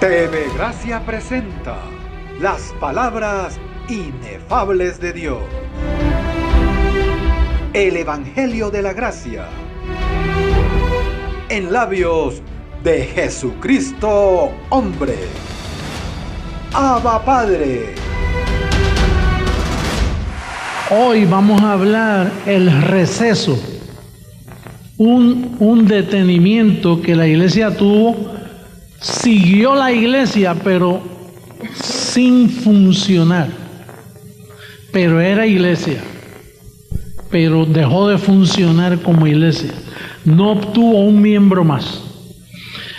TV Gracia presenta las palabras inefables de Dios. El Evangelio de la Gracia en labios de Jesucristo, hombre. Abba Padre. Hoy vamos a hablar el receso, un detenimiento que la iglesia tuvo. Siguió la iglesia, pero sin funcionar. Pero era iglesia, pero dejó de funcionar como iglesia. No obtuvo un miembro más.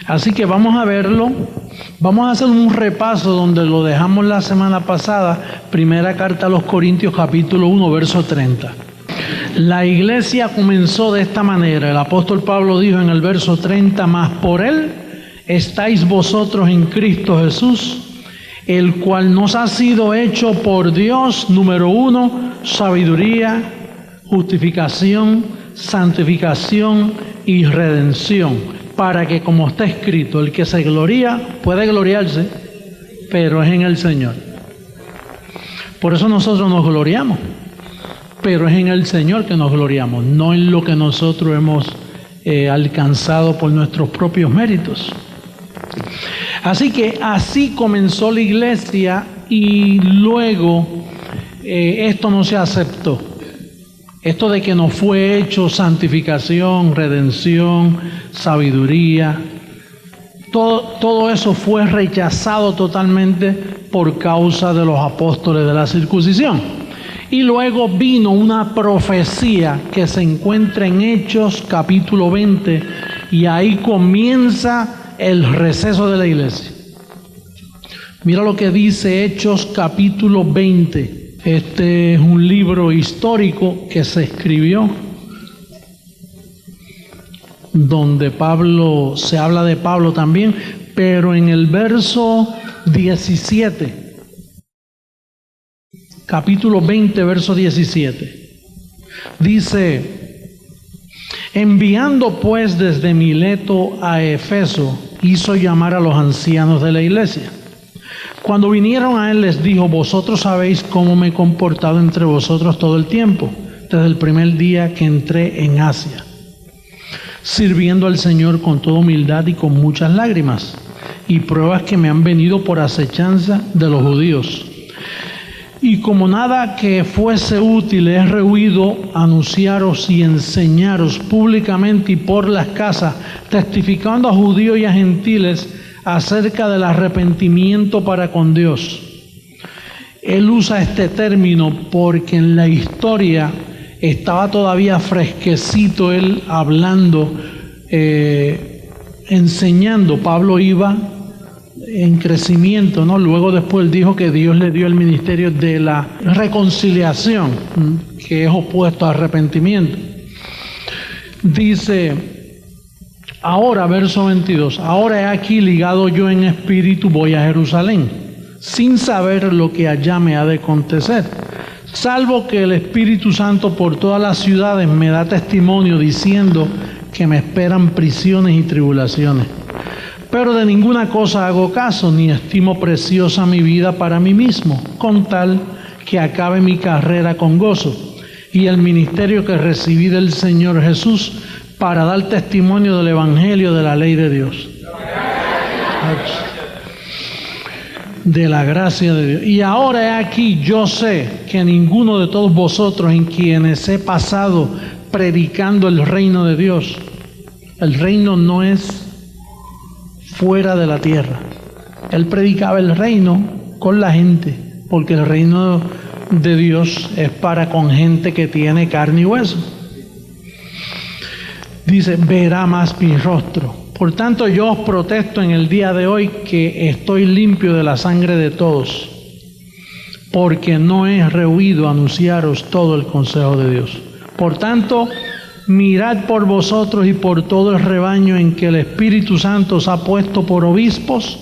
Así que vamos a verlo. Vamos a hacer un repaso donde lo dejamos la semana pasada. Primera carta a los Corintios, capítulo 1, verso 30. La iglesia comenzó de esta manera. El apóstol Pablo dijo en el verso 30, mas por él estáis vosotros en Cristo Jesús, el cual nos ha sido hecho por Dios, número 1, sabiduría, justificación, santificación y redención, para que, como está escrito, el que se gloría puede gloriarse, pero es en el Señor. Por eso nosotros nos gloriamos, pero es en el Señor que nos gloriamos, no en lo que nosotros hemos alcanzado por nuestros propios méritos. Así que así comenzó la iglesia y luego esto no se aceptó. Esto de que nos fue hecho santificación, redención, sabiduría, todo eso fue rechazado totalmente por causa de los apóstoles de la circuncisión. Y luego vino una profecía que se encuentra en Hechos capítulo 20 y ahí comienza el receso de la iglesia. Mira lo que dice Hechos capítulo 20. Este es un libro histórico que se escribió donde Pablo, se habla de Pablo también, pero en el verso 17, capítulo 20, verso 17, dice: enviando pues desde Mileto a Efeso, hizo llamar a los ancianos de la iglesia. Cuando vinieron a él les dijo: vosotros sabéis cómo me he comportado entre vosotros todo el tiempo, desde el primer día que entré en Asia, sirviendo al Señor con toda humildad y con muchas lágrimas, y pruebas que me han venido por acechanza de los judíos. Y como nada que fuese útil, he rehuido anunciaros y enseñaros públicamente y por las casas, testificando a judíos y a gentiles acerca del arrepentimiento para con Dios. Él usa este término porque en la historia estaba todavía fresquecito él hablando, enseñando. Pablo iba en crecimiento, ¿no? Luego después él dijo que Dios le dio el ministerio de la reconciliación, que es opuesto a arrepentimiento. Dice, ahora, verso 22, ahora he aquí ligado yo en espíritu voy a Jerusalén, sin saber lo que allá me ha de acontecer, salvo que el Espíritu Santo por todas las ciudades me da testimonio diciendo que me esperan prisiones y tribulaciones. Pero de ninguna cosa hago caso, ni estimo preciosa mi vida para mí mismo, con tal que acabe mi carrera con gozo y el ministerio que recibí del Señor Jesús para dar testimonio del Evangelio de la ley de Dios. De la gracia de Dios. Y ahora he aquí, yo sé que ninguno de todos vosotros en quienes he pasado predicando el reino de Dios, el reino no es fuera de la tierra. Él predicaba el reino con la gente, porque el reino de Dios es para con gente que tiene carne y hueso. Dice, verá más mi rostro. Por tanto, yo os protesto en el día de hoy que estoy limpio de la sangre de todos, porque no he rehuido anunciaros todo el consejo de Dios. Por tanto, mirad por vosotros y por todo el rebaño en que el Espíritu Santo os ha puesto por obispos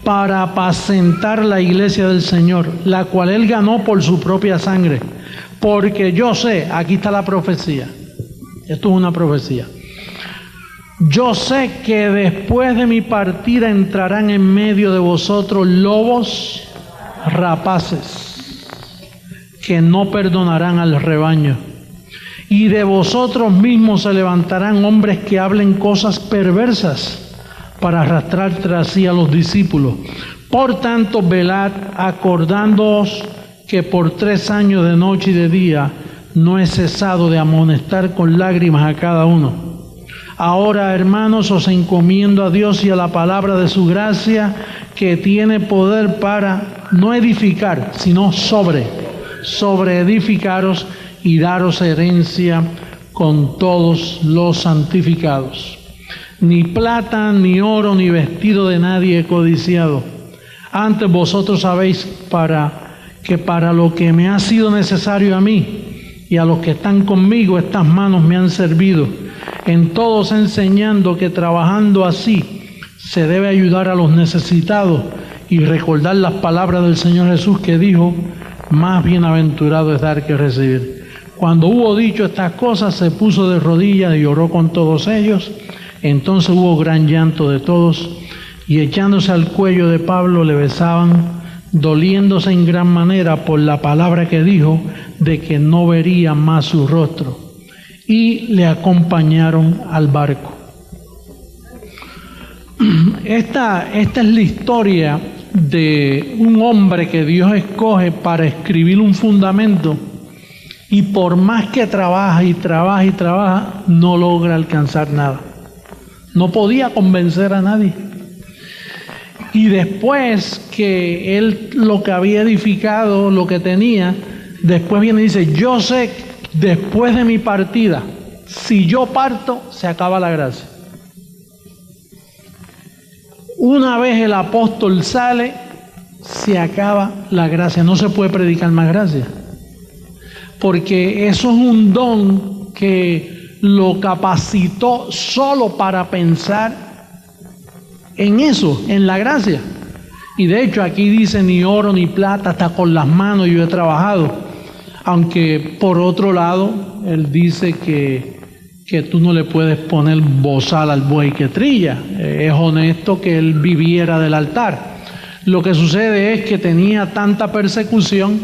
para apacentar la iglesia del Señor, la cual Él ganó por su propia sangre. Porque yo sé, aquí está la profecía, esto es una profecía, yo sé que después de mi partida entrarán en medio de vosotros lobos rapaces, que no perdonarán al rebaño. Y de vosotros mismos se levantarán hombres que hablen cosas perversas para arrastrar tras sí a los discípulos. Por tanto, velad, acordándoos que por 3 años de noche y de día no he cesado de amonestar con lágrimas a cada uno. Ahora, hermanos, os encomiendo a Dios y a la palabra de su gracia, que tiene poder para no edificar, sino sobre edificaros y daros herencia con todos los santificados. Ni plata, ni oro, ni vestido de nadie he codiciado. Antes vosotros sabéis que para lo que me ha sido necesario a mí y a los que están conmigo, estas manos me han servido, en todos enseñando que trabajando así se debe ayudar a los necesitados y recordar las palabras del Señor Jesús, que dijo: más bienaventurado es dar que recibir. Cuando hubo dicho estas cosas, se puso de rodillas y oró con todos ellos. Entonces hubo gran llanto de todos, y echándose al cuello de Pablo le besaban, doliéndose en gran manera por la palabra que dijo, de que no vería más su rostro, y le acompañaron al barco. Esta es la historia de un hombre que Dios escoge para escribir un fundamento, y por más que trabaja y trabaja y trabaja, no logra alcanzar nada. No podía convencer a nadie. Y después que él lo que había edificado, lo que tenía, después viene y dice: yo sé, después de mi partida, si yo parto, se acaba la gracia. Una vez el apóstol sale, se acaba la gracia. No se puede predicar más gracia, porque eso es un don que lo capacitó solo para pensar en eso, en la gracia. Y de hecho aquí dice: ni oro ni plata, hasta con las manos yo he trabajado. Aunque por otro lado, él dice que tú no le puedes poner bozal al buey que trilla. Es honesto que él viviera del altar. Lo que sucede es que tenía tanta persecución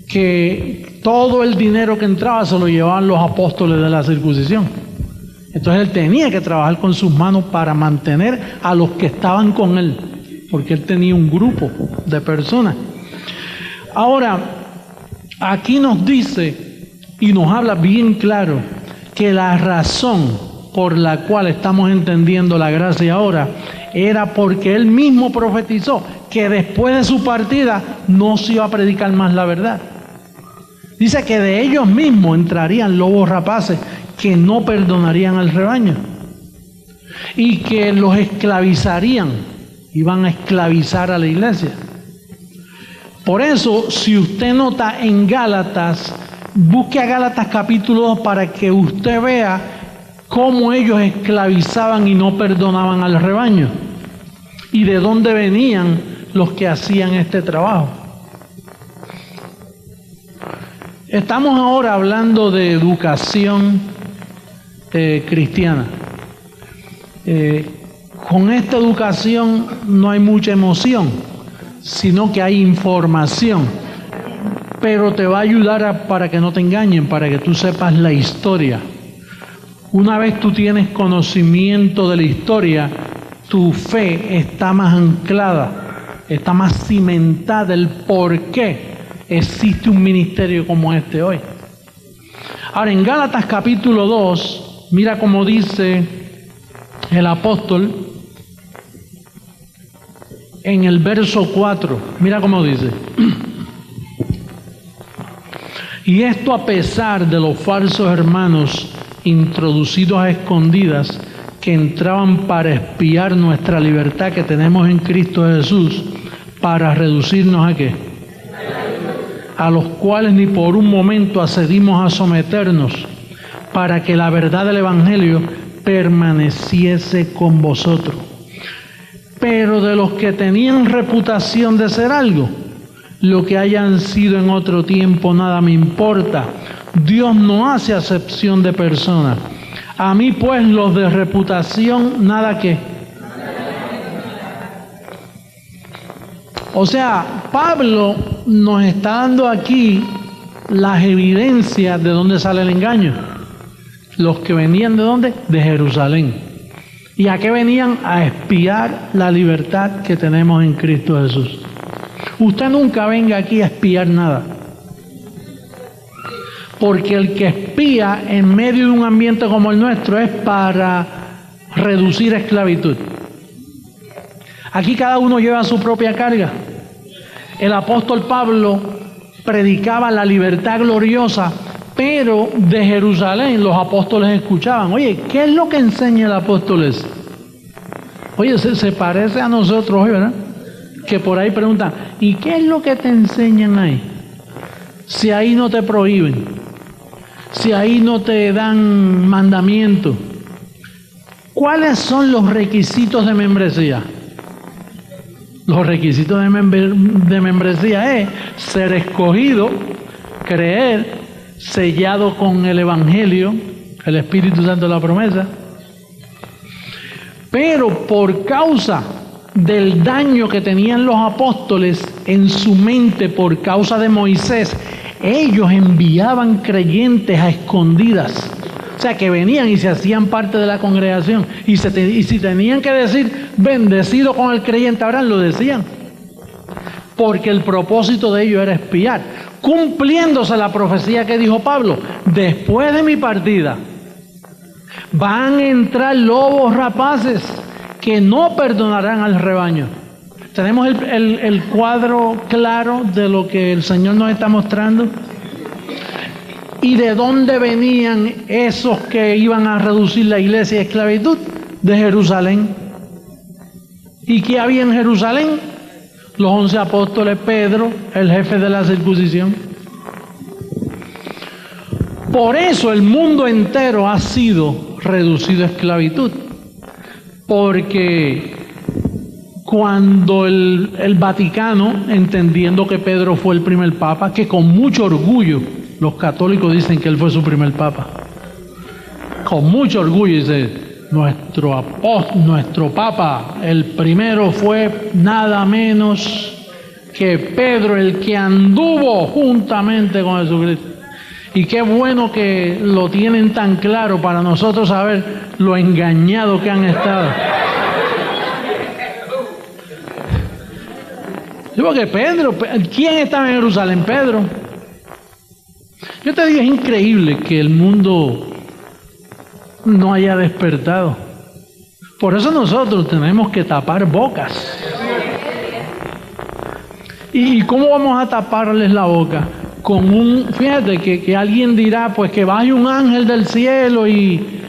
que todo el dinero que entraba se lo llevaban los apóstoles de la circuncisión. Entonces él tenía que trabajar con sus manos para mantener a los que estaban con él, porque él tenía un grupo de personas. Ahora, aquí nos dice y nos habla bien claro que la razón por la cual estamos entendiendo la gracia ahora era porque él mismo profetizó que después de su partida no se iba a predicar más la verdad. Dice que de ellos mismos entrarían lobos rapaces que no perdonarían al rebaño y que los esclavizarían, iban a esclavizar a la iglesia. Por eso, si usted nota en Gálatas, busque a Gálatas capítulo 2 para que usted vea cómo ellos esclavizaban y no perdonaban al rebaño y de dónde venían los que hacían este trabajo. Estamos ahora hablando de educación cristiana. Con esta educación no hay mucha emoción, sino que hay información, pero te va a ayudar para que no te engañen, para que tú sepas la historia. Una vez tú tienes conocimiento de la historia, tu fe está más anclada, está más cimentada el por qué existe un ministerio como este hoy. Ahora, en Gálatas capítulo 2, mira cómo dice el apóstol en el verso 4, mira cómo dice: y esto a pesar de los falsos hermanos introducidos a escondidas, que entraban para espiar nuestra libertad que tenemos en Cristo Jesús, para reducirnos ¿a qué? A los cuales ni por un momento accedimos a someternos, para que la verdad del Evangelio permaneciese con vosotros. Pero de los que tenían reputación de ser algo, lo que hayan sido en otro tiempo, nada me importa. Dios no hace acepción de personas. A mí pues los de reputación, nada que. O sea, Pablo nos está dando aquí las evidencias de dónde sale el engaño. Los que venían de dónde? De Jerusalén. ¿Y a qué venían? A espiar la libertad que tenemos en Cristo Jesús. Usted nunca venga aquí a espiar nada. Porque el que espía en medio de un ambiente como el nuestro es para reducir esclavitud. Aquí cada uno lleva su propia carga. El apóstol Pablo predicaba la libertad gloriosa, pero de Jerusalén los apóstoles escuchaban. Oye, ¿qué es lo que enseña el apóstol ese? Oye, se parece a nosotros hoy, ¿verdad? Que por ahí preguntan, ¿y qué es lo que te enseñan ahí? Si ahí no te prohíben, si ahí no te dan mandamientos, ¿cuáles son los requisitos de membresía? Los requisitos de membresía es ser escogido, creer, sellado con el Evangelio, el Espíritu Santo de la promesa. Pero por causa del daño que tenían los apóstoles en su mente por causa de Moisés, ellos enviaban creyentes a escondidas. O sea, que venían y se hacían parte de la congregación. Y si tenían que decir, bendecido con el creyente Abraham, lo decían. Porque el propósito de ellos era espiar. Cumpliéndose la profecía que dijo Pablo, después de mi partida, van a entrar lobos rapaces que no perdonarán al rebaño. ¿Tenemos el cuadro claro de lo que el Señor nos está mostrando? ¿Y de dónde venían esos que iban a reducir la iglesia a esclavitud? De Jerusalén. ¿Y qué había en Jerusalén? Los 11 apóstoles, Pedro, el jefe de la circuncisión. Por eso el mundo entero ha sido reducido a esclavitud. Porque cuando el Vaticano, entendiendo que Pedro fue el primer papa, que con mucho orgullo los católicos dicen que él fue su primer papa, con mucho orgullo dice, nuestro papa, el primero fue nada menos que Pedro, el que anduvo juntamente con Jesucristo. Y qué bueno que lo tienen tan claro para nosotros saber lo engañados que han estado. Digo que Pedro, ¿quién estaba en Jerusalén? Pedro. Yo te digo, es increíble que el mundo no haya despertado. Por eso nosotros tenemos que tapar bocas. ¿Y cómo vamos a taparles la boca? Fíjate que alguien dirá, pues que baje un ángel del cielo y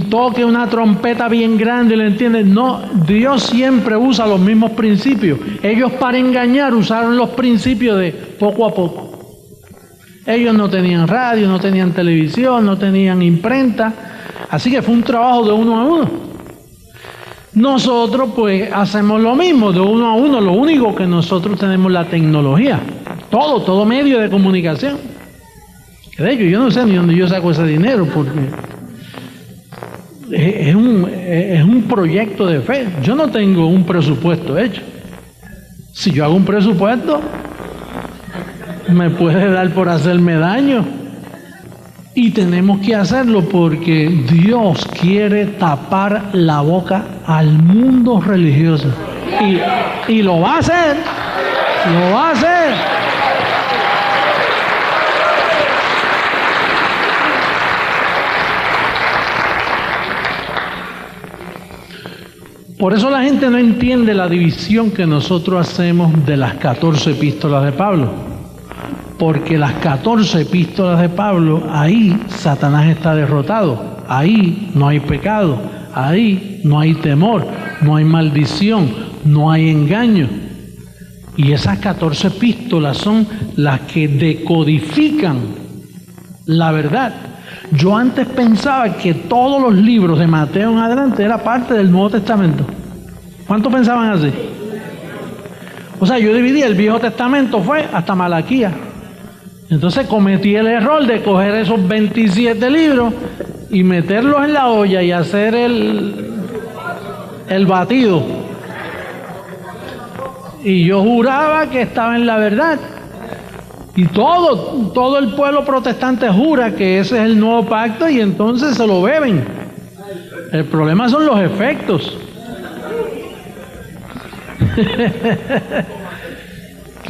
toque una trompeta bien grande, ¿le entiendes? No, Dios siempre usa los mismos principios. Ellos para engañar usaron los principios de poco a poco. Ellos no tenían radio, no tenían televisión, no tenían imprenta, así que fue un trabajo de uno a uno. Nosotros pues hacemos lo mismo, de uno a uno. Lo único que nosotros tenemos la tecnología, todo medio de comunicación. De hecho, yo no sé ni dónde yo saco ese dinero, porque es un proyecto de fe. Yo no tengo un presupuesto hecho. Si yo hago un presupuesto, me puede dar por hacerme daño. Y tenemos que hacerlo porque Dios quiere tapar la boca al mundo religioso. Y lo va a hacer. Lo va a hacer. Por eso la gente no entiende la división que nosotros hacemos de las 14 epístolas de Pablo. Porque las 14 epístolas de Pablo, ahí Satanás está derrotado. Ahí no hay pecado. Ahí no hay temor. No hay maldición. No hay engaño. Y esas 14 epístolas son las que decodifican la verdad. Yo antes pensaba que todos los libros de Mateo en adelante era parte del Nuevo Testamento. ¿Cuántos pensaban así? O sea, yo dividí el Viejo Testamento, fue hasta Malaquías. Entonces cometí el error de coger esos 27 libros y meterlos en la olla y hacer el batido. Y yo juraba que estaba en la verdad. Y todo el pueblo protestante jura que ese es el nuevo pacto y entonces se lo beben. El problema son los efectos.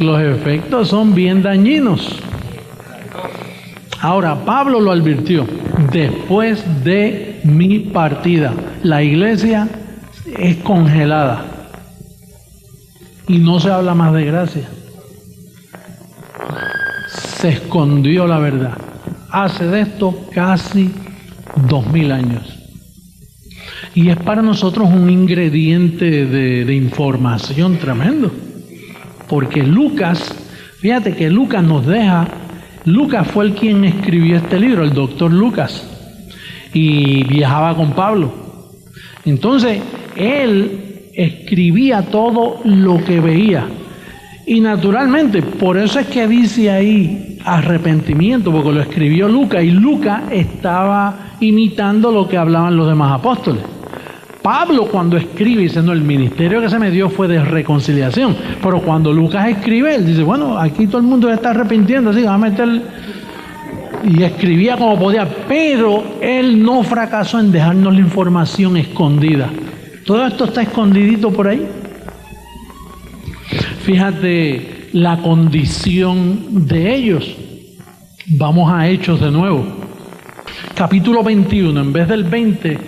Los efectos son bien dañinos. Ahora, Pablo lo advirtió: después de mi partida, la iglesia es congelada y no se habla más de gracia. Se escondió la verdad. Hace de esto casi 2000 años. Y es para nosotros un ingrediente de información tremendo. Porque Lucas, fíjate que Lucas nos deja, Lucas fue el quien escribió este libro, el doctor Lucas, y viajaba con Pablo. Entonces, él escribía todo lo que veía. Y naturalmente, por eso es que dice ahí arrepentimiento, porque lo escribió Lucas, y Lucas estaba imitando lo que hablaban los demás apóstoles. Pablo, cuando escribe, dice: no, el ministerio que se me dio fue de reconciliación. Pero cuando Lucas escribe, él dice: bueno, aquí todo el mundo se está arrepintiendo, así que va a meter. Y escribía como podía, pero él no fracasó en dejarnos la información escondida. Todo esto está escondidito por ahí. Fíjate la condición de ellos. Vamos a Hechos de nuevo. Capítulo 21, en vez del 20,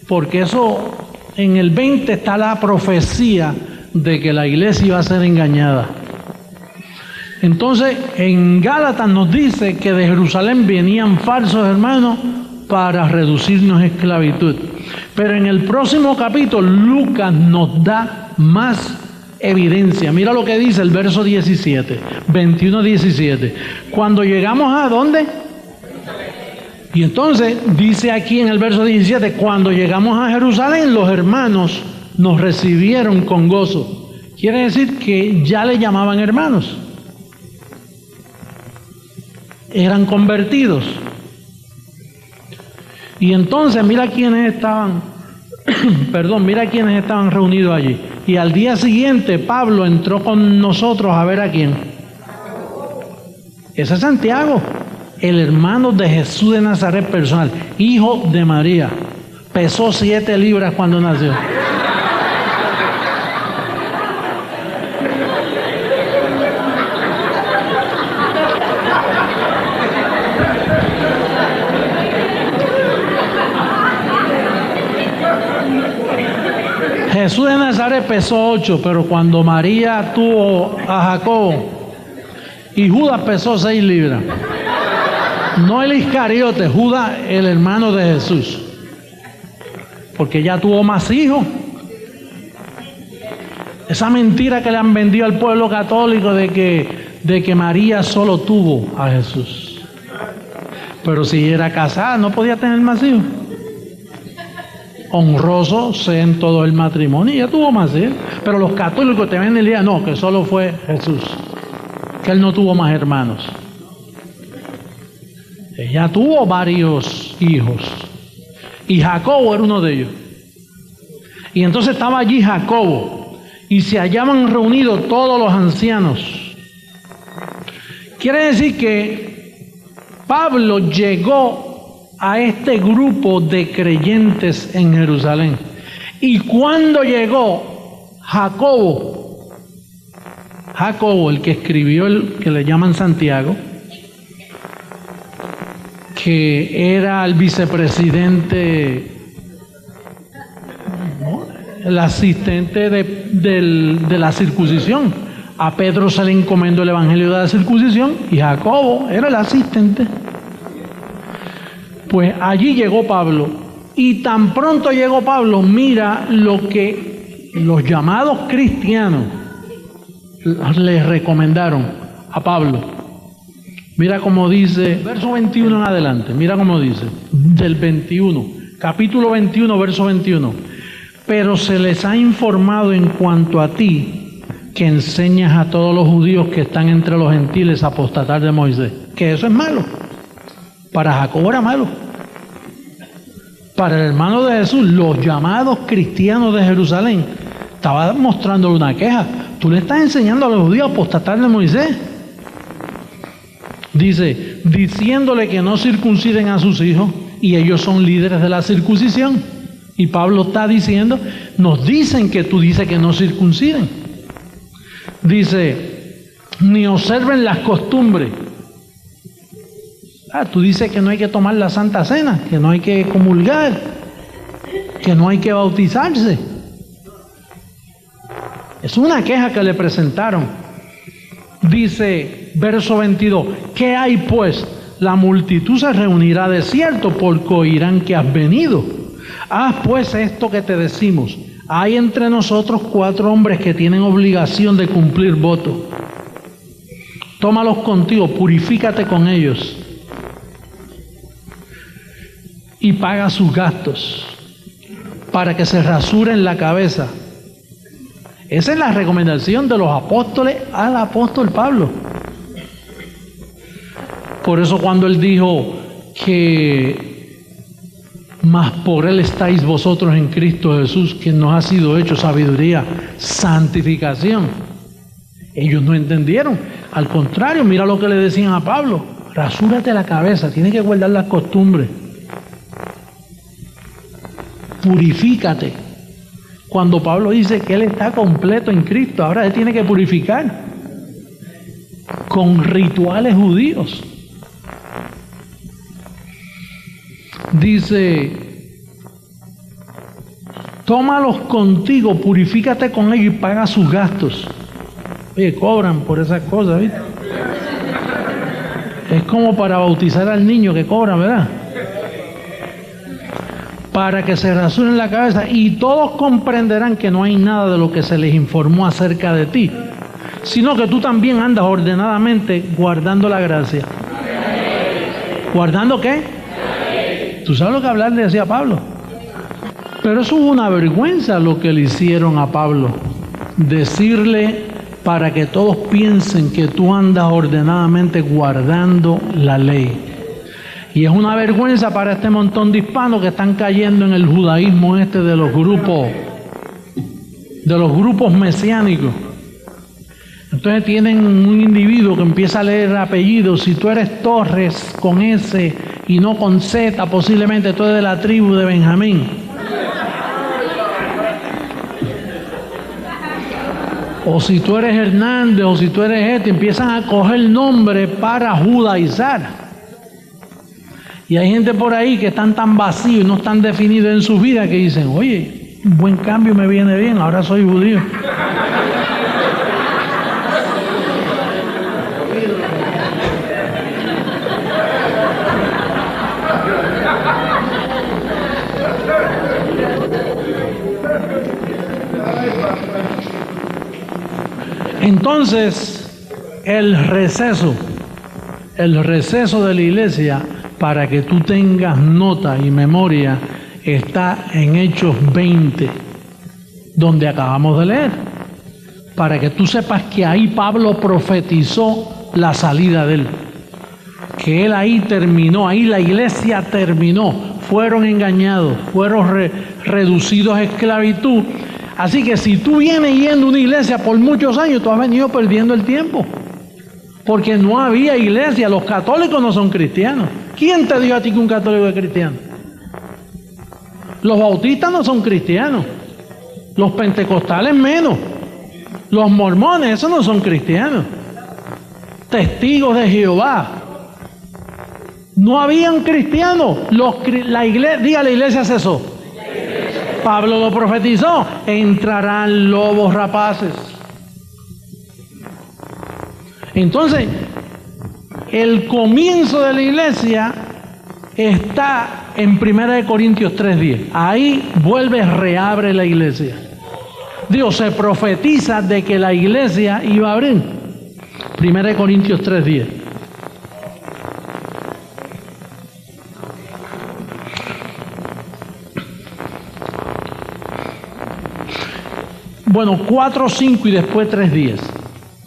porque eso, en el 20 está la profecía de que la iglesia iba a ser engañada. Entonces, en Gálatas nos dice que de Jerusalén venían falsos hermanos para reducirnos a esclavitud. Pero en el próximo capítulo, Lucas nos da más evidencia. Mira lo que dice el verso 17, 21-17. Cuando llegamos a ¿dónde? Y entonces dice aquí en el verso 17, cuando llegamos a Jerusalén, los hermanos nos recibieron con gozo. Quiere decir que ya le llamaban hermanos. Eran convertidos. Y entonces mira quiénes estaban, mira quiénes estaban reunidos allí. Y al día siguiente Pablo entró con nosotros a ver a quién. Ese es Santiago, el hermano de Jesús de Nazaret personal, hijo de María. Pesó 7 libras cuando nació. Jesús de Nazaret pesó 8, pero cuando María tuvo a Jacobo y Judas pesó 6 libras. No el Iscariote, Judas, el hermano de Jesús. Porque ya tuvo más hijos. Esa mentira que le han vendido al pueblo católico de que María solo tuvo a Jesús. Pero si era casada, no podía tener más hijos. Honroso sea en todo el matrimonio, y ya tuvo más hijos. Pero los católicos te ven el día, no, que solo fue Jesús, que él no tuvo más hermanos. Ella tuvo varios hijos y Jacobo era uno de ellos. Y entonces estaba allí Jacobo y se hallaban reunidos todos los ancianos. Quiere decir que Pablo llegó a este grupo de creyentes en Jerusalén. Y cuando llegó Jacobo, el que escribió el que le llaman Santiago, que era el vicepresidente, el asistente de la circuncisión. A Pedro se le encomendó el evangelio de la circuncisión y Jacobo era el asistente. Pues allí llegó Pablo, y tan pronto llegó Pablo, mira lo que los llamados cristianos les recomendaron a Pablo. Mira cómo dice, verso 21 en adelante, mira cómo dice, del 21, capítulo 21, verso 21. Pero se les ha informado en cuanto a ti, que enseñas a todos los judíos que están entre los gentiles a apostatar de Moisés. Que eso es malo. Para Jacobo era malo. Para el hermano de Jesús, los llamados cristianos de Jerusalén, estaba mostrándole una queja. Tú le estás enseñando a los judíos a apostatar de Moisés. Dice, diciéndole que no circunciden a sus hijos, y ellos son líderes de la circuncisión. Y Pablo está diciendo, nos dicen que tú dices que no circunciden. Dice, ni observen las costumbres. Tú dices que no hay que tomar la Santa Cena, que no hay que comulgar, que no hay que bautizarse. Es una queja que le presentaron. Dice, verso 22, ¿qué hay pues? La multitud se reunirá de cierto, porque oirán que has venido. Haz pues esto que te decimos. Hay entre nosotros 4 hombres que tienen obligación de cumplir voto. Tómalos contigo, purifícate con ellos y paga sus gastos para que se rasuren la cabeza. Esa es la recomendación de los apóstoles al apóstol Pablo. Por eso cuando él dijo que más por él estáis vosotros en Cristo Jesús, que nos ha sido hecho sabiduría, santificación, ellos no entendieron. Al contrario, mira lo que le decían a Pablo: rasúrate la cabeza, tienes que guardar las costumbres, purifícate. Cuando Pablo dice que él está completo en Cristo, ahora él tiene que purificar con rituales judíos. Dice, tómalos contigo, purifícate con ellos y paga sus gastos. Oye, cobran por esas cosas, ¿viste? Es como para bautizar al niño que cobran, ¿verdad? Para que se rasuren la cabeza, y todos comprenderán que no hay nada de lo que se les informó acerca de ti, sino que tú también andas ordenadamente guardando la gracia. ¿Guardando qué? ¿Tú sabes lo que hablar le decía a Pablo? Pero eso es una vergüenza lo que le hicieron a Pablo. Decirle para que todos piensen que tú andas ordenadamente guardando la ley. Y es una vergüenza para este montón de hispanos que están cayendo en el judaísmo de los grupos mesiánicos. Entonces tienen un individuo que empieza a leer apellidos. Si tú eres Torres con S y no con Z, posiblemente tú eres de la tribu de Benjamín. O si tú eres Hernández, o si tú eres empiezan a coger nombre para judaizar. Y hay gente por ahí que están tan vacíos y no están definidos en su vida que dicen, oye, un buen cambio me viene bien, ahora soy judío. Entonces, el receso de la iglesia, para que tú tengas nota y memoria, está en Hechos 20, donde acabamos de leer. Para que tú sepas que ahí Pablo profetizó la salida de él. Que él ahí terminó, ahí la iglesia terminó. Fueron engañados, fueron reducidos a esclavitud. Así que si tú vienes yendo a una iglesia por muchos años, tú has venido perdiendo el tiempo. Porque no había iglesia. Los católicos no son cristianos. ¿Quién te dijo a ti que un católico es cristiano? Los bautistas no son cristianos. Los pentecostales menos. Los mormones, esos no son cristianos. Testigos de Jehová. No habían cristianos. La iglesia cesó. Pablo lo profetizó. Entrarán lobos rapaces. Entonces, el comienzo de la iglesia está en 1 Corintios 3:10. Ahí reabre la iglesia. Dios se profetiza de que la iglesia iba a abrir. 1 Corintios 3:10. Bueno, 4:5 y después 3:10.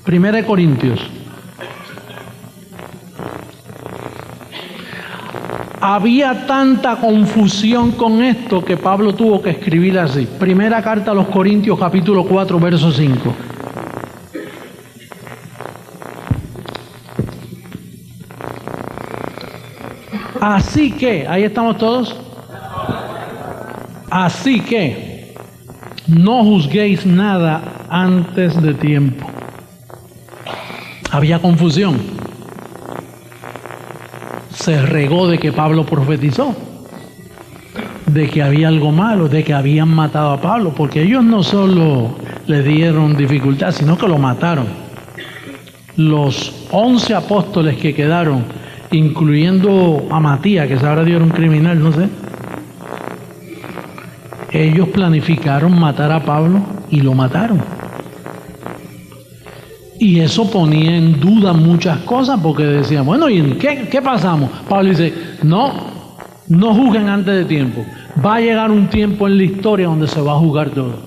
1 Corintios. Había tanta confusión con esto que Pablo tuvo que escribir así. Primera carta a los Corintios, capítulo 4, verso 5. Así que, ahí estamos todos. Así que, no juzguéis nada antes de tiempo. Había confusión. Se regó de que Pablo profetizó, de que había algo malo, de que habían matado a Pablo, porque ellos no solo le dieron dificultad, sino que lo mataron. Los 11 apóstoles que quedaron, incluyendo a Matías, que ahora dio un criminal, no sé, ellos planificaron matar a Pablo y lo mataron. Y eso ponía en duda muchas cosas, porque decían, bueno, ¿y en qué pasamos? Pablo dice, no juzguen antes de tiempo. Va a llegar un tiempo en la historia donde se va a juzgar todo.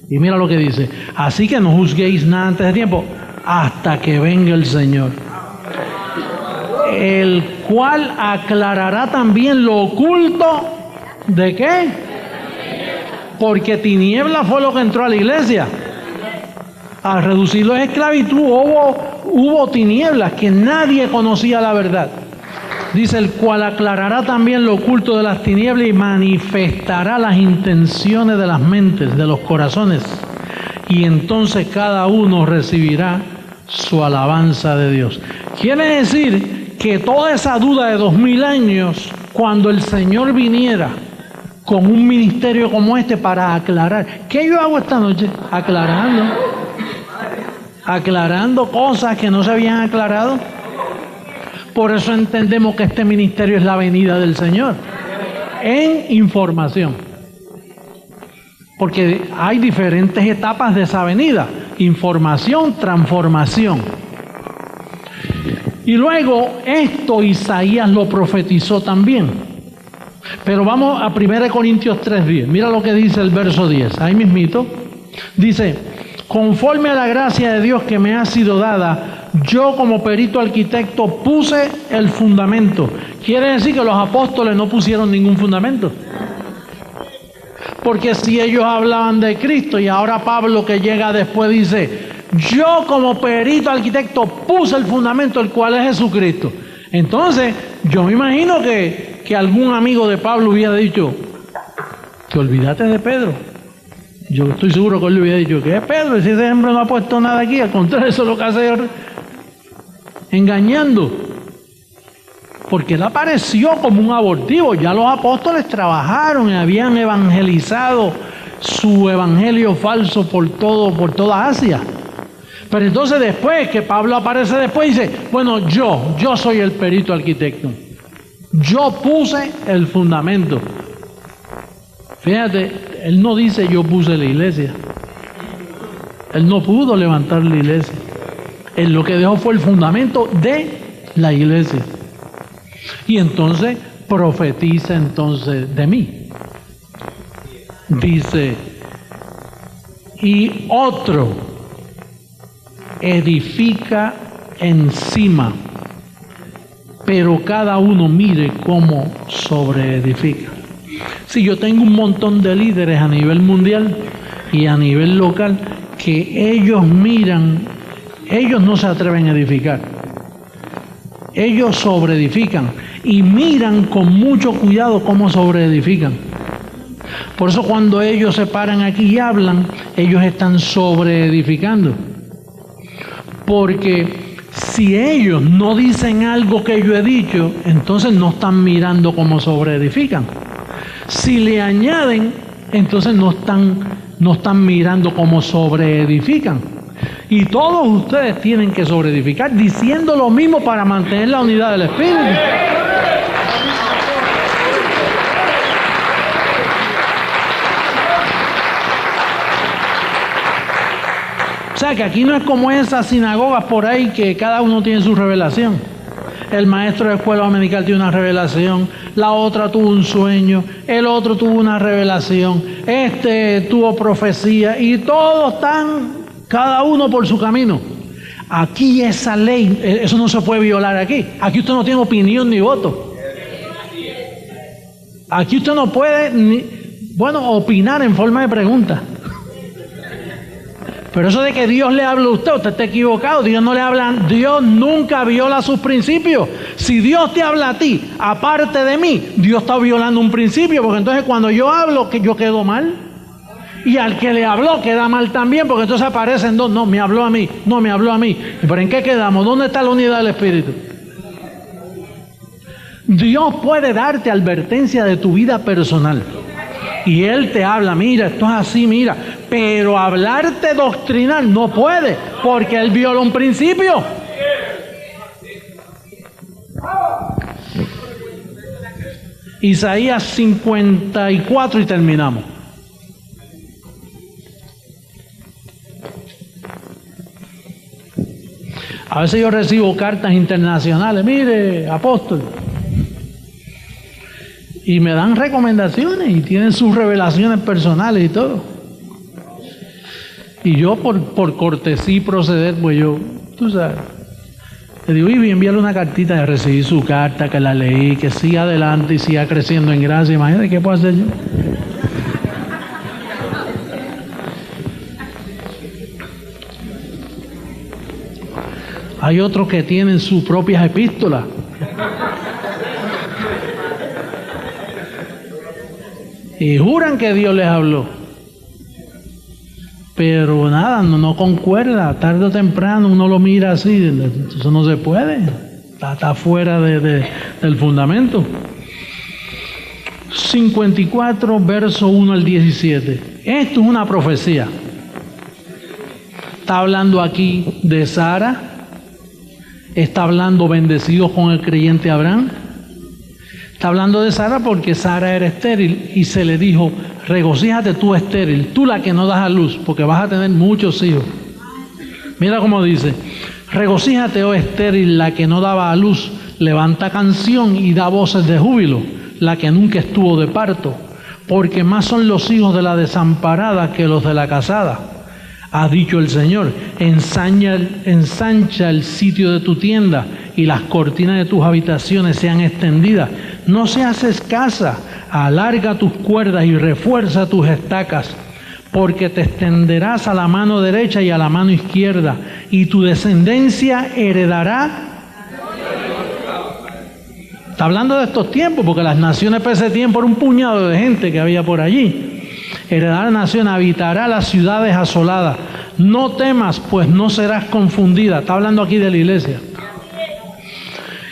Y mira lo que dice, así que no juzguéis nada antes de tiempo, hasta que venga el Señor, el cual aclarará también lo oculto. ¿De qué? Porque tiniebla fue lo que entró a la iglesia. A reducirlo a esclavitud hubo tinieblas, que nadie conocía la verdad. Dice, el cual aclarará también lo oculto de las tinieblas y manifestará las intenciones de las mentes, de los corazones. Y entonces cada uno recibirá su alabanza de Dios. Quiere decir que toda esa duda de 2000 años, cuando el Señor viniera con un ministerio como este para aclarar. ¿Qué yo hago esta noche? Aclarando cosas que no se habían aclarado. Por eso entendemos que este ministerio es la venida del Señor en información, porque hay diferentes etapas de esa venida: información, transformación. Y luego esto Isaías lo profetizó también. Pero vamos a 1 Corintios 3:10. Mira lo que dice el verso 10. Ahí mismito dice: conforme a la gracia de Dios que me ha sido dada, yo como perito arquitecto puse el fundamento. Quiere decir que los apóstoles no pusieron ningún fundamento. Porque si ellos hablaban de Cristo, y ahora Pablo, que llega después, dice: yo como perito arquitecto puse el fundamento, el cual es Jesucristo. Entonces, yo me imagino que algún amigo de Pablo hubiera dicho: te olvidaste de Pedro. Yo estoy seguro que él le hubiera dicho: ¿qué es Pedro? Si ese hombre no ha puesto nada aquí, al contrario, eso es lo que hace engañando. Porque él apareció como un abortivo. Ya los apóstoles trabajaron y habían evangelizado su evangelio falso por toda Asia. Pero entonces después que Pablo aparece después, dice: bueno, yo soy el perito arquitecto. Yo puse el fundamento. Fíjate, él no dice yo puse la iglesia. Él no pudo levantar la iglesia. Él lo que dejó fue el fundamento de la iglesia. Y entonces profetiza entonces de mí. Dice: y otro edifica encima, pero cada uno mire cómo sobreedifica. Si yo tengo un montón de líderes a nivel mundial y a nivel local que ellos miran, ellos no se atreven a edificar, ellos sobreedifican y miran con mucho cuidado cómo sobreedifican. Por eso cuando ellos se paran aquí y hablan, ellos están sobreedificando. Porque si ellos no dicen algo que yo he dicho, entonces no están mirando cómo sobreedifican. Si le añaden, entonces no están mirando cómo sobreedifican. Y todos ustedes tienen que sobreedificar diciendo lo mismo para mantener la unidad del Espíritu. O sea que aquí no es como esas sinagogas por ahí que cada uno tiene su revelación. El maestro de escuela dominical tiene una revelación, la otra tuvo un sueño, el otro tuvo una revelación, tuvo profecía, y todos están, cada uno por su camino. Aquí esa ley, eso no se puede violar aquí. Aquí usted no tiene opinión ni voto. Aquí usted no puede opinar en forma de pregunta. Pero eso de que Dios le habla a usted está equivocado. Dios no le habla, Dios nunca viola sus principios. Si Dios te habla a ti, aparte de mí, Dios está violando un principio, porque entonces cuando yo hablo, que yo quedo mal. Y al que le habló queda mal también, porque entonces aparecen dos, no, me habló a mí, no, me habló a mí. ¿Pero en qué quedamos? ¿Dónde está la unidad del Espíritu? Dios puede darte advertencia de tu vida personal. Y Él te habla, mira, esto es así, mira. Pero hablarte doctrinal no puede, porque Él viola un principio. Isaías 54 y terminamos. A veces yo recibo cartas internacionales, mire, apóstol. Y me dan recomendaciones y tienen sus revelaciones personales y todo. Y yo por cortesía y proceder, pues yo, tú sabes, le digo, y envíale una cartita de recibir su carta, que la leí, que siga adelante y siga creciendo en gracia. Imagínate qué puedo hacer yo. Hay otros que tienen sus propias epístolas. Y juran que Dios les habló. Pero nada, no concuerda. Tarde o temprano uno lo mira así. Eso no se puede. Está fuera del fundamento. 54, verso 1 al 17. Esto es una profecía. Está hablando aquí de Sara. Está hablando bendecidos con el creyente Abraham. Está hablando de Sara porque Sara era estéril y se le dijo, regocíjate tú estéril, tú la que no das a luz, porque vas a tener muchos hijos. Mira cómo dice, regocíjate, oh estéril, la que no daba a luz, levanta canción y da voces de júbilo, la que nunca estuvo de parto, porque más son los hijos de la desamparada que los de la casada. Ha dicho el Señor, ensancha el sitio de tu tienda y las cortinas de tus habitaciones sean extendidas. No seas escasa, alarga tus cuerdas y refuerza tus estacas, porque te extenderás a la mano derecha y a la mano izquierda, y tu descendencia heredará. Está hablando de estos tiempos, porque las naciones para ese tiempo era un puñado de gente que había por allí. Heredará la nación, habitará las ciudades asoladas. No temas, pues no serás confundida. Está hablando aquí de la iglesia.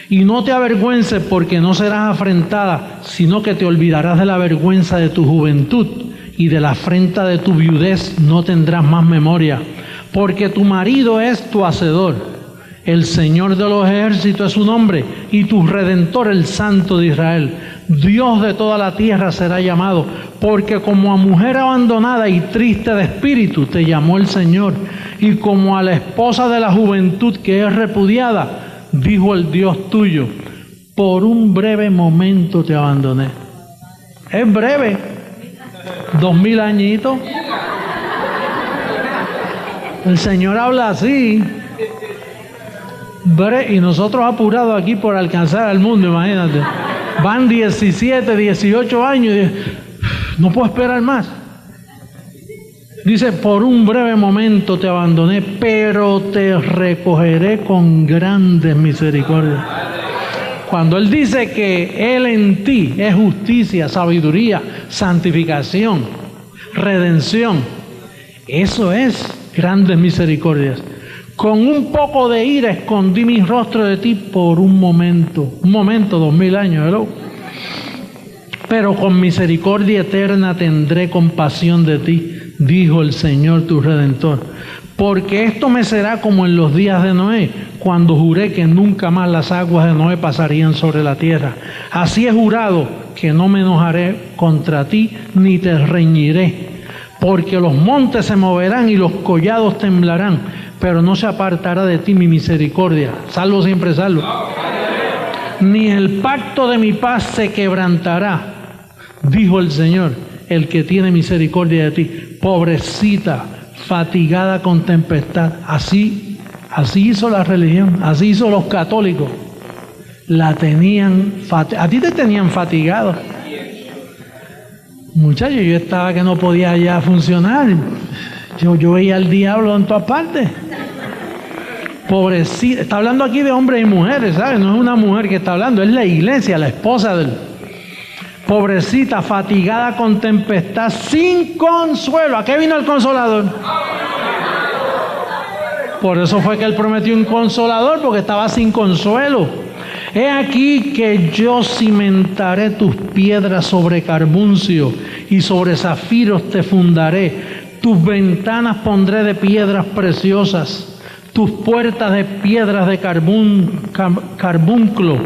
Y no te avergüences, porque no serás afrentada, sino que te olvidarás de la vergüenza de tu juventud, y de la afrenta de tu viudez no tendrás más memoria. Porque tu marido es tu hacedor, el Señor de los ejércitos es su nombre, y tu Redentor el Santo de Israel. Dios de toda la tierra será llamado, porque como a mujer abandonada y triste de espíritu te llamó el Señor, y como a la esposa de la juventud que es repudiada, dijo el Dios tuyo, por un breve momento te abandoné. Es breve, 2000 añitos. El Señor habla así. Y nosotros apurados aquí por alcanzar al mundo, imagínate. Van 17, 18 años y no puedo esperar más. Dice, por un breve momento te abandoné, pero te recogeré con grandes misericordias. Cuando Él dice que Él en ti es justicia, sabiduría, santificación, redención, eso es grandes misericordias. Con un poco de ira escondí mi rostro de ti por un momento, 2000 años, ¿verdad? Pero con misericordia eterna tendré compasión de ti, dijo el Señor tu Redentor. Porque esto me será como en los días de Noé, cuando juré que nunca más las aguas de Noé pasarían sobre la tierra. Así he jurado que no me enojaré contra ti, ni te reñiré. Porque los montes se moverán y los collados temblarán, pero no se apartará de ti mi misericordia. Salvo siempre salvo. Ni el pacto de mi paz se quebrantará, dijo el Señor, el que tiene misericordia de ti. Pobrecita, fatigada con tempestad. Así hizo la religión, así hizo los católicos. La tenían, a ti te tenían fatigado. Muchachos, yo estaba que no podía ya funcionar. Yo veía al diablo en todas partes. Pobrecita. Está hablando aquí de hombres y mujeres, ¿sabes? No es una mujer que está hablando, es la iglesia, la esposa del... Pobrecita, fatigada con tempestad, sin consuelo. ¿A qué vino el consolador? Por eso fue que él prometió un consolador, porque estaba sin consuelo. He aquí que yo cimentaré tus piedras sobre carbuncio y sobre zafiros te fundaré. Tus ventanas pondré de piedras preciosas, tus puertas de piedras de carbunclo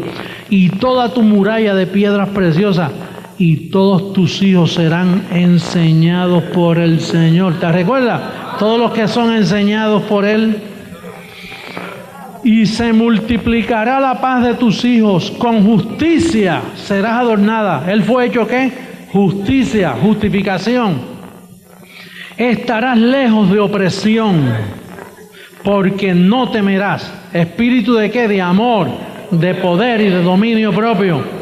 y toda tu muralla de piedras preciosas. Y todos tus hijos serán enseñados por el Señor. ¿Te recuerdas? Todos los que son enseñados por Él. Y se multiplicará la paz de tus hijos. Con justicia serás adornada. ¿Él fue hecho qué? Justicia, justificación. Estarás lejos de opresión, porque no temerás. ¿Espíritu de qué? De amor, de poder y de dominio propio.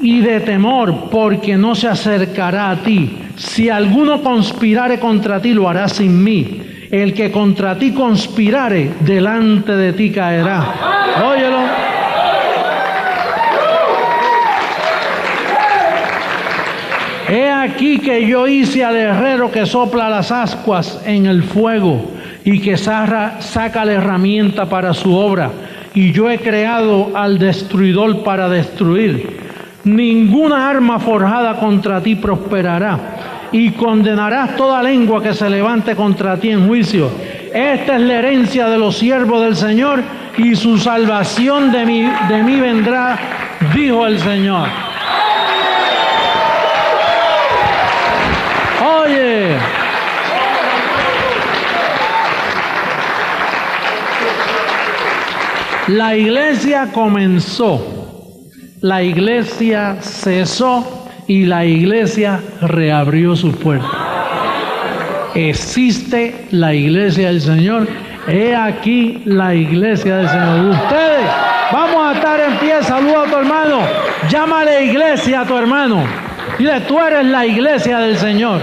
Y de temor, porque no se acercará a ti. Si alguno conspirare contra ti, lo hará sin mí. El que contra ti conspirare, delante de ti caerá. Óyelo. He aquí que yo hice al herrero que sopla las ascuas en el fuego y que saca la herramienta para su obra. Y yo he creado al destruidor para destruir. Ninguna arma forjada contra ti prosperará, y condenarás toda lengua que se levante contra ti en juicio. Esta es la herencia de los siervos del Señor, y su salvación de mí vendrá, dijo el Señor. Oye, la iglesia comenzó. La iglesia cesó y la iglesia reabrió sus puertas. Existe la iglesia del Señor. He aquí la iglesia del Señor. Ustedes, vamos a estar en pie. Saluda a tu hermano. Llámale iglesia a tu hermano. Dile, tú eres la iglesia del Señor.